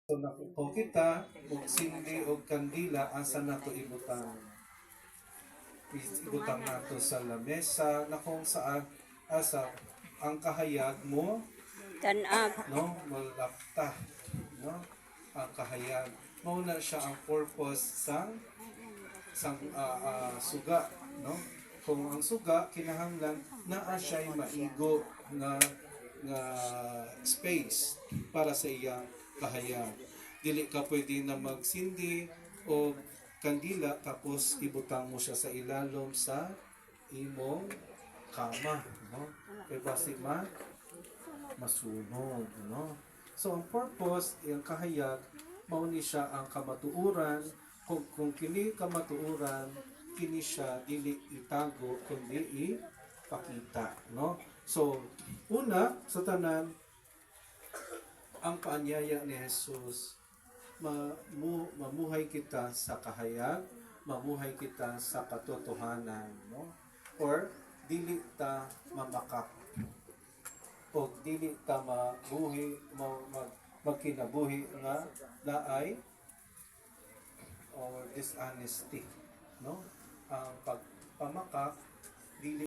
So nakupo kita, magsindi o kandila, asa na to ibutang. Ibutang nato sa lamesa na kung saan asa ang kahayag mo, Tanap. no, malapta, no, ang kahayag. Mauna siya ang purpose sang suga, no. Kung ang suga kinahanglan naa siya'y maigo nga space para sa iyang kahayag. Dili ka pwede na magsindi o kandila tapos ibutang mo siya sa ilalom sa imong kama, no? Kaya basi masunog, no? So ang purpose, yung kahayag, mauni siya ang kamatuuran. Kung kini kamatuuran, kini siya dili itago kundi ipakita, no? So una sa tanan, ang paanyaya ni Jesus, mamuhay kita sa kahayag, mamuhay kita sa katotohanan, no? Or dili ta mamakak o dili ta magkinabuhi nga naay or dishonesty, no? Ang pagpamakak dili